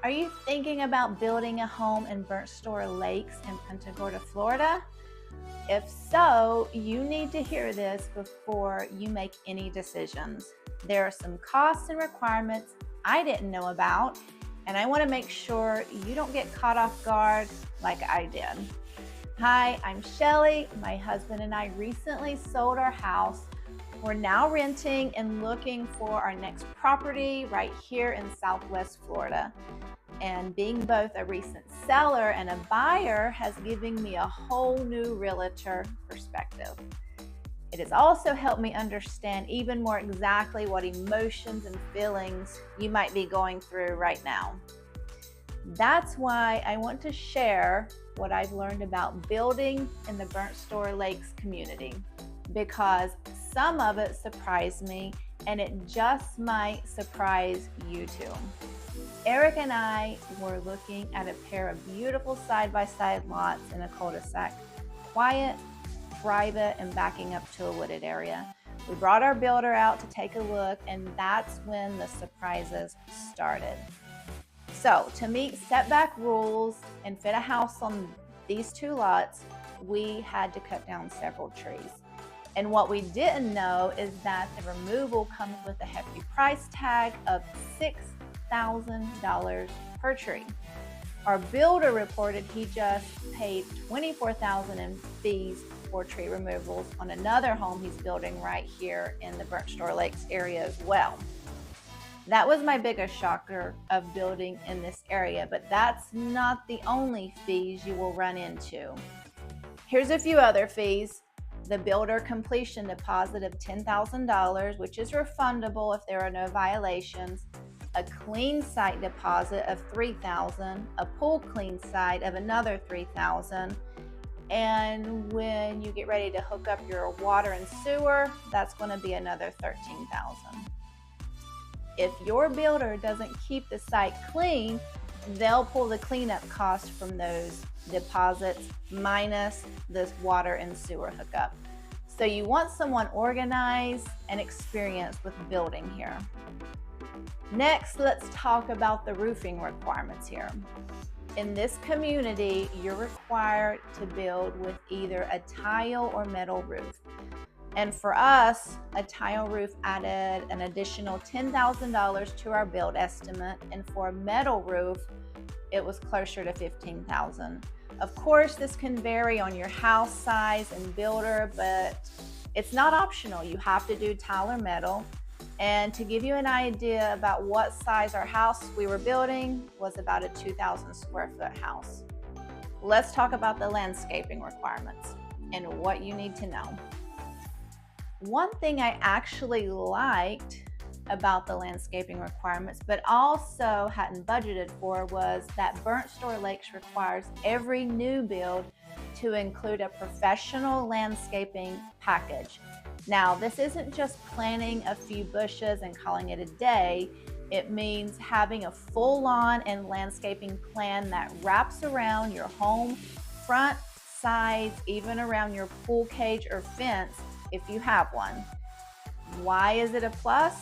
Are you thinking about building a home in Burnt Store Lakes in Punta Gorda, Florida? If so, you need to hear this before you make any decisions. There are some costs and requirements I didn't know about, and I want to make sure you don't get caught off guard like I did. Hi, I'm Shelly. My husband and I recently sold our house. We're now renting and looking for our next property right here in Southwest Florida. And being both a recent seller and a buyer has given me a whole new realtor perspective. It has also helped me understand even more exactly what emotions and feelings you might be going through right now. That's why I want to share what I've learned about building in the Burnt Store Lakes community, because some of it surprised me and it just might surprise you too. Eric and I were looking at a pair of beautiful side-by-side lots in a cul-de-sac, quiet, private, and backing up to a wooded area. We brought our builder out to take a look, and that's when the surprises started. So to meet setback rules and fit a house on these two lots, we had to cut down several trees. And what we didn't know is that the removal comes with a hefty price tag of $6,000 per tree. Our builder reported he just paid $24,000 in fees for tree removals on another home he's building right here in the Burnt Store Lakes area as well. That was my biggest shocker of building in this area, but that's not the only fees you will run into. Here's a few other fees. The builder completion deposit of $10,000, which is refundable if there are no violations. A clean site deposit of $3,000, a pool clean site of another $3,000, and when you get ready to hook up your water and sewer, that's going to be another $13,000. If your builder doesn't keep the site clean, they'll pull the cleanup cost from those deposits minus this water and sewer hookup. So you want someone organized and experienced with building here. Next, let's talk about the roofing requirements here. In this community, you're required to build with either a tile or metal roof. And for us, a tile roof added an additional $10,000 to our build estimate, and for a metal roof, it was closer to $15,000. Of course, this can vary on your house size and builder, but it's not optional. You have to do tile or metal. And to give you an idea about what size our house we were building was about a 2,000 square foot house. Let's talk about the landscaping requirements and what you need to know. One thing I actually liked about the landscaping requirements, but also hadn't budgeted for, was that Burnt Store Lakes requires every new build to include a professional landscaping package. Now, this isn't just planting a few bushes and calling it a day. It means having a full lawn and landscaping plan that wraps around your home, front, sides, even around your pool cage or fence if you have one. Why is it a plus?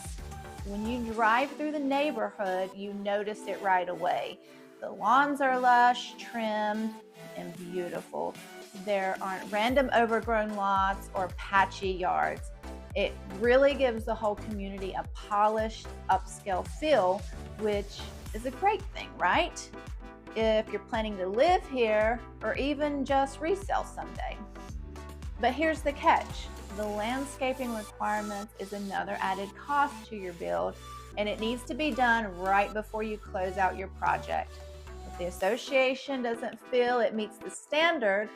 When you drive through the neighborhood, you notice it right away. The lawns are lush, trimmed, and beautiful. There aren't random overgrown lots or patchy yards. It really gives the whole community a polished, upscale feel, which is a great thing, right? If you're planning to live here or even just resell someday. But here's the catch. The landscaping requirements is another added cost to your build, and it needs to be done right before you close out your project. If the association doesn't feel it meets the standard,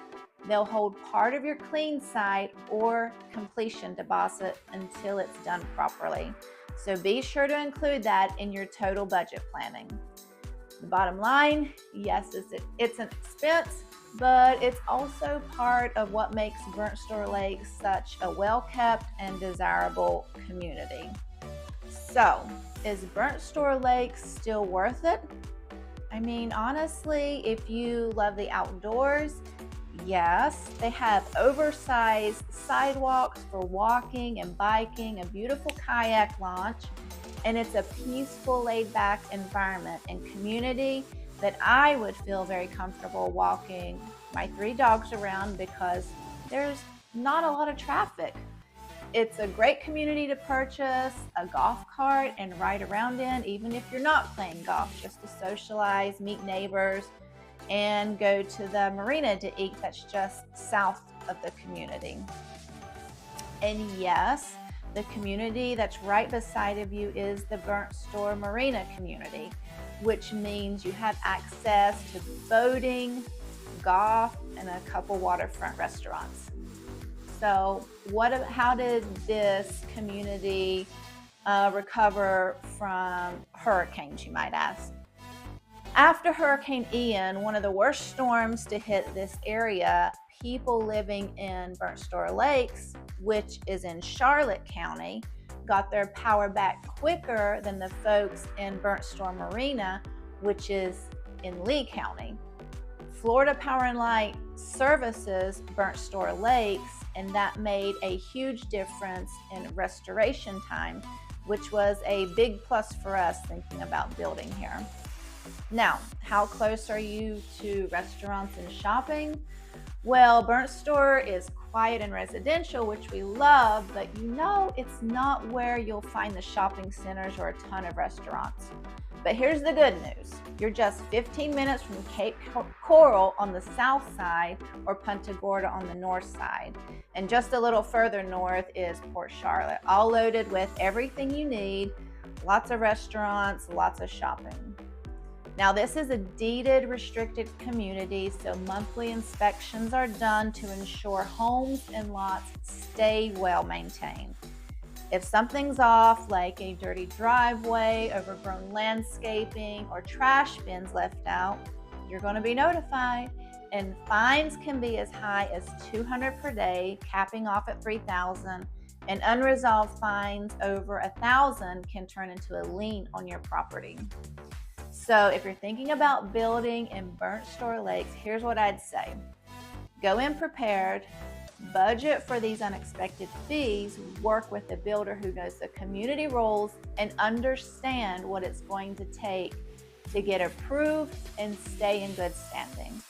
they'll hold part of your clean site or completion deposit until it's done properly. So be sure to include that in your total budget planning. The bottom line, yes, it's an expense, but it's also part of what makes Burnt Store Lakes such a well-kept and desirable community. So, is Burnt Store Lakes still worth it? I mean, honestly, if you love the outdoors, yes. They have oversized sidewalks for walking and biking, a beautiful kayak launch, And it's a peaceful, laid-back environment and community that I would feel very comfortable walking my 3 dogs around because there's not a lot of traffic. It's a great community to purchase a golf cart and ride around in, even if you're not playing golf, just to socialize, meet neighbors, and go to the marina to eat that's just south of the community. And yes, the community that's right beside of you is the Burnt Store Marina community, which means you have access to boating, golf, and a couple waterfront restaurants. So how did this community recover from hurricanes, you might ask? After Hurricane Ian, one of the worst storms to hit this area, people living in Burnt Store Lakes, which is in Charlotte County, got their power back quicker than the folks in Burnt Store Marina, which is in Lee County. Florida Power and Light services Burnt Store Lakes, and that made a huge difference in restoration time, which was a big plus for us thinking about building here. Now, how close are you to restaurants and shopping? Well, Burnt Store is quiet and residential, which we love, but it's not where you'll find the shopping centers or a ton of restaurants. But here's the good news. You're just 15 minutes from Cape Coral on the south side or Punta Gorda on the north side. And just a little further north is Port Charlotte, all loaded with everything you need, lots of restaurants, lots of shopping. Now, this is a deeded restricted community, so monthly inspections are done to ensure homes and lots stay well maintained. If something's off, like a dirty driveway, overgrown landscaping, or trash bins left out, you're going to be notified. And fines can be as high as $200 per day, capping off at $3,000, and unresolved fines over $1,000 can turn into a lien on your property. So if you're thinking about building in Burnt Store Lakes, here's what I'd say. Go in prepared, budget for these unexpected fees, work with a builder who knows the community rules and understand what it's going to take to get approved and stay in good standing.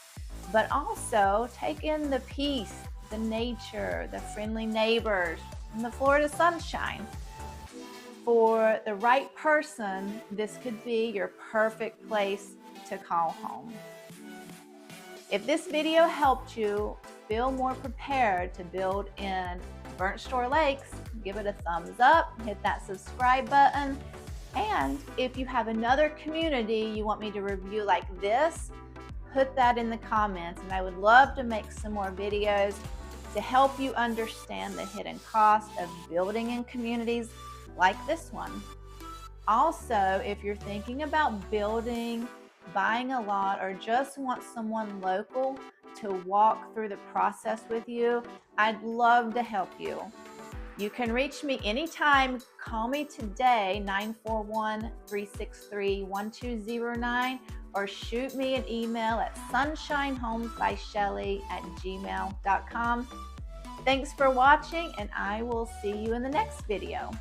But also take in the peace, the nature, the friendly neighbors, and the Florida sunshine. For the right person, this could be your perfect place to call home. If this video helped you feel more prepared to build in Burnt Store Lakes, give it a thumbs up, hit that subscribe button, and if you have another community you want me to review like this, put that in the comments, and I would love to make some more videos to help you understand the hidden cost of building in communities like this one. Also, if you're thinking about building, buying a lot, or just want someone local to walk through the process with you, I'd love to help you. You can reach me anytime. Call me today, 941-363-1209, or shoot me an email at sunshinehomesbyshelly@gmail.com. Thanks for watching, and I will see you in the next video.